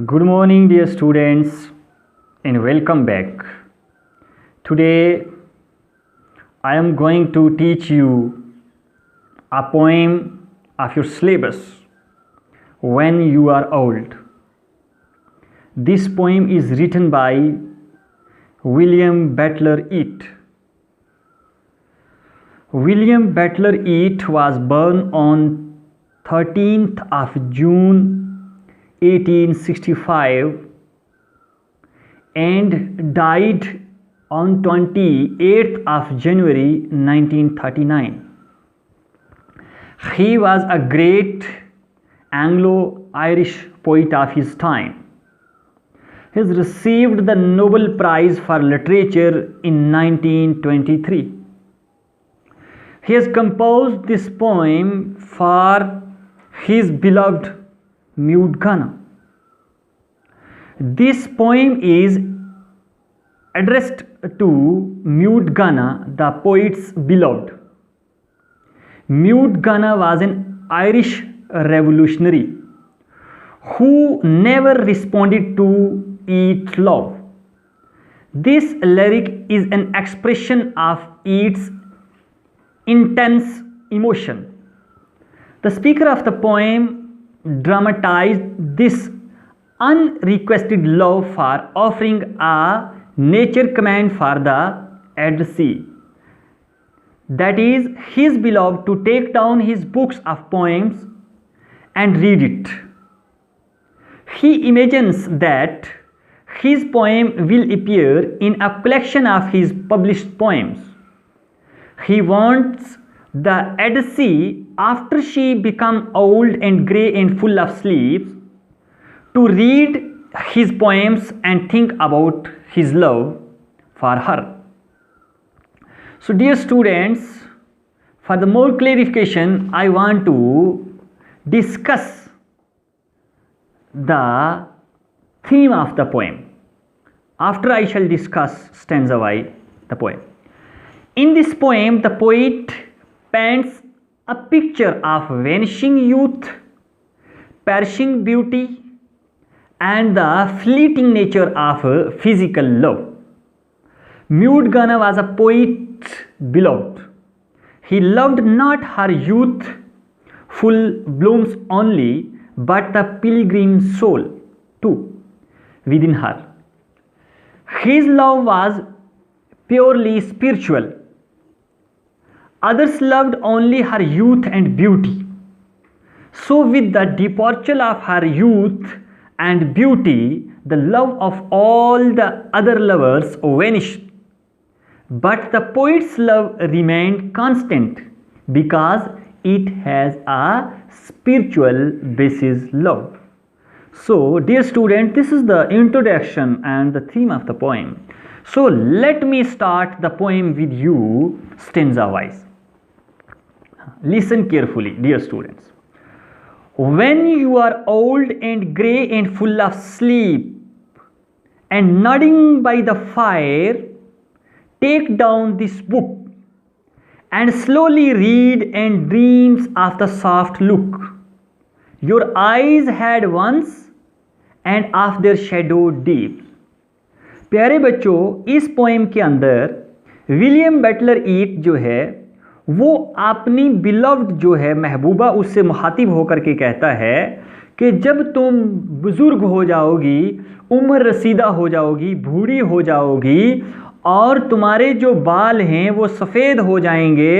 Good morning, dear students, and welcome back. Today, I am going to teach you a poem of your syllabus, When You Are Old. This poem is written by William Butler Yeats. William Butler Yeats was born on 13th of June 1865 and died on 28th of January 1939. He was a great Anglo-Irish poet of his time. He has received the Nobel Prize for Literature in 1923. He has composed this poem for his beloved Maud Gonne. This poem is addressed to Maud Gonne, the poet's beloved. Maud Gonne was an Irish revolutionary who never responded to Yeats' love. This lyric is an expression of Yeats' intense emotion. The speaker of the poem dramatized this unrequested love for offering a nature command for the addressee, that is, his beloved, to take down his books of poems and read it. He imagines that his poem will appear in a collection of his published poems. He wants the addressee, after she becomes old and grey and full of sleep, to read his poems and think about his love for her. So, dear students, for the more clarification, I want to discuss the theme of the poem. After I shall discuss stanza-wise the poem. In this poem, the poet paints a picture of vanishing youth, perishing beauty, and the fleeting nature of physical love. Maud Gonne was a poet's beloved. He loved not her youthful blooms only, but the pilgrim soul too within her. His love was purely spiritual. Others loved only her youth and beauty. So, with the departure of her youth and beauty, the love of all the other lovers vanished. But the poet's love remained constant because it has a spiritual basis love. So, dear student, this is the introduction and the theme of the poem. So, let me start the poem with you stanza-wise. Listen carefully, dear students. When you are old and grey and full of sleep, and nodding by the fire, take down this book and slowly read and dreams of the soft look your eyes had once and of their shadow deep. प्यारे बच्चों, इस poem के अंदर William Butler ईट जो है वो अपनी beloved जो है महबूबा उससे मुखातिब होकर के कहता है कि जब तुम बुज़ुर्ग हो जाओगी, उम्र रसीदा हो जाओगी, बूढ़ी हो जाओगी और तुम्हारे जो बाल हैं वो सफ़ेद हो जाएंगे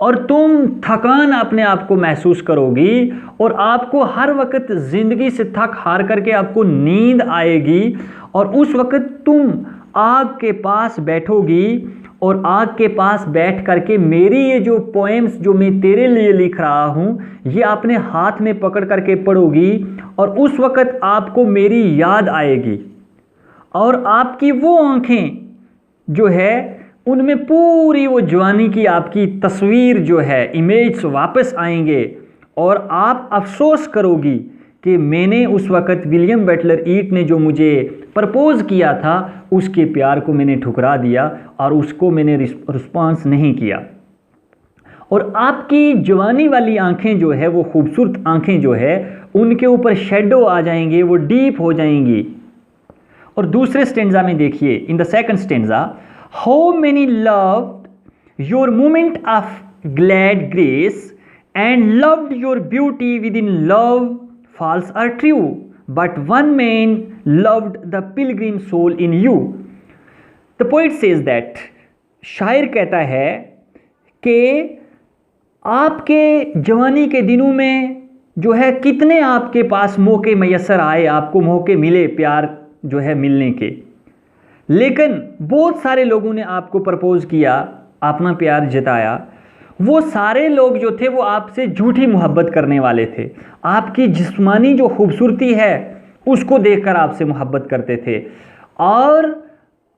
और तुम थकान अपने आप को महसूस करोगी और आपको हर वक्त ज़िंदगी से थक हार करके आपको नींद आएगी और उस वक्त तुम आग के पास बैठोगी और आग के पास बैठ करके मेरी ये जो पोएम्स जो मैं तेरे लिए लिख रहा हूँ ये अपने हाथ में पकड़ करके पढ़ोगी और उस वक़्त आपको मेरी याद आएगी और आपकी वो आँखें जो है उनमें पूरी वो जवानी की आपकी तस्वीर जो है इमेज वापस आएंगे और आप अफसोस करोगी कि मैंने उस वक़्त विलियम बटलर ईट ने जो मुझे प्रपोज़ किया था उसके प्यार को मैंने ठुकरा दिया और उसको मैंने रिस्पॉन्स नहीं किया। और आपकी जवानी वाली आंखें जो है, वो खूबसूरत आंखें जो है, उनके ऊपर शेडो आ जाएंगे, वो डीप हो जाएंगी। और दूसरे स्टेंजा में देखिए, in the second stanza, how many loved your moment of glad grace and loved your beauty with in love false or true, but one man loved the pilgrim soul in you. The poet says that, शायर कहता है कि आपके जवानी के दिनों में जो है कितने आपके पास मौके मैसर आए, आपको मौके मिले प्यार जो है मिलने के, लेकिन बहुत सारे लोगों ने आपको प्रपोज किया, अपना प्यार जताया। वो सारे लोग जो थे वो आपसे झूठी मोहब्बत करने वाले थे। आपकी जिस्मानी जो खूबसूरती है उसको देखकर आपसे मोहब्बत करते थे। और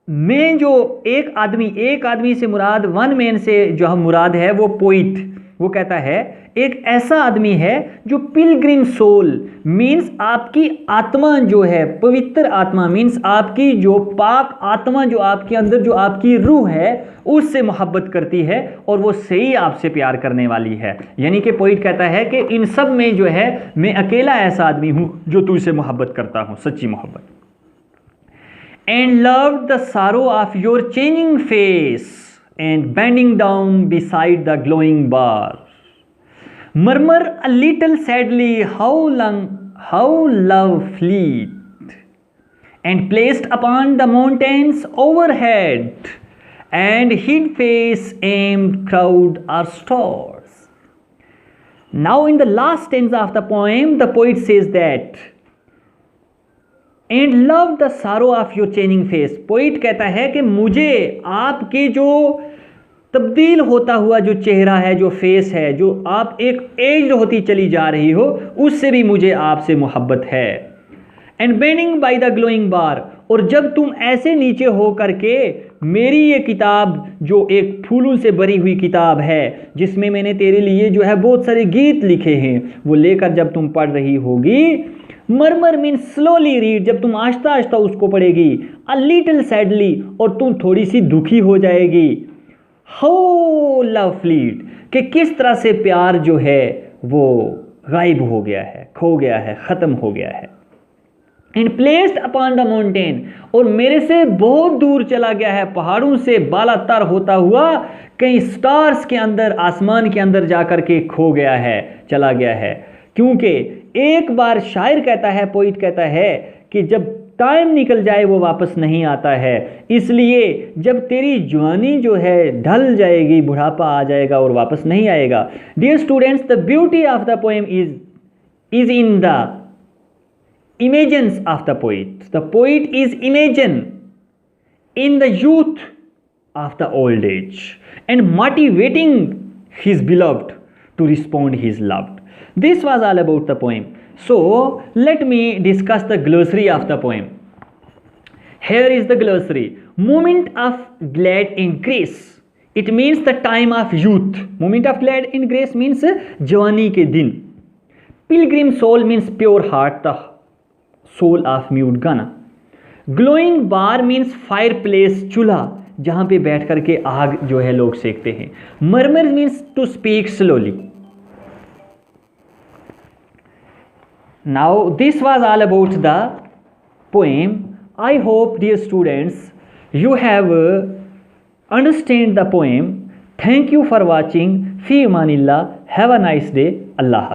मैं जो एक आदमी से मुराद, वन मैन से जो हम मुराद है वो पोइट, वो कहता है एक ऐसा आदमी है जो पिलग्रिम सोल मीन्स आपकी आत्मा जो है, पवित्र आत्मा मीन्स आपकी जो पाक आत्मा जो आपके अंदर, जो आपकी रूह है, उससे मोहब्बत करती है और वो सही आपसे प्यार करने वाली है। यानी कि पोइट कहता है कि इन सब में जो है मैं अकेला ऐसा आदमी हूं जो तुझसे मोहब्बत करता हूं, सच्ची मोहब्बत। And love the sorrow of your changing face and bending down beside the glowing bar, murmur a little sadly how love fleet, and placed upon the mountains overhead, and hid face aimed crowd are stars. Now in the last stanza of the poem, the poet says that and love the sorrow of your changing face. Poet कहता है कि मुझे आपके जो तब्दील होता हुआ जो चेहरा है, जो फेस है, जो आप एक एज होती चली जा रही हो, उससे भी मुझे आपसे मोहब्बत है। And bending by the glowing bar, और जब तुम ऐसे नीचे हो करके मेरी ये किताब जो एक फूलों से भरी हुई किताब है, जिसमें मैंने तेरे लिए जो है बहुत सारे गीत लिखे हैं, वो लेकर जब तुम पढ़ रही होगी, मरमर मीन्स स्लोली रीड, जब तुम आहिस्ता आहिस्ता उसको पढ़ेगी, अ लिटिल सैडली, और तुम थोड़ी सी दुखी हो जाएगी, हाउ लव फ्लीट, कि किस तरह से प्यार जो है वो गायब हो गया है, खो गया है, ख़त्म हो गया है। And placed upon the mountain, और मेरे से बहुत दूर चला गया है, पहाड़ों से बालातर होता हुआ कई स्टार्स के अंदर, आसमान के अंदर जाकर के खो गया है, चला गया है। क्योंकि एक बार शायर कहता है, पोइट कहता है कि जब टाइम निकल जाए वो वापस नहीं आता है, इसलिए जब तेरी जवानी जो है ढल जाएगी, बुढ़ापा आ जाएगा और वापस नहीं आएगा। Dear students, the beauty of the poem is in the images of the poet. The poet is imagine in the youth of the old age and motivating his beloved to respond his loved. This was all about the poem. So let me discuss the glossary of the poem. Here is the glossary. Moment of glad and grace, it means the time of youth. Moment of glad and grace means jawani ke din. Pilgrim soul means pure heart, the soul of mute gana. Glowing bar means fireplace, chulha, जहाँ पे बैठ करके आग जो है लोग सेकते हैं। Murmur means to speak slowly. Now this was all about the poem. I hope dear students you have understand the poem. Thank you for watching. फी अमानिल्लाह। Have a nice day. Allah.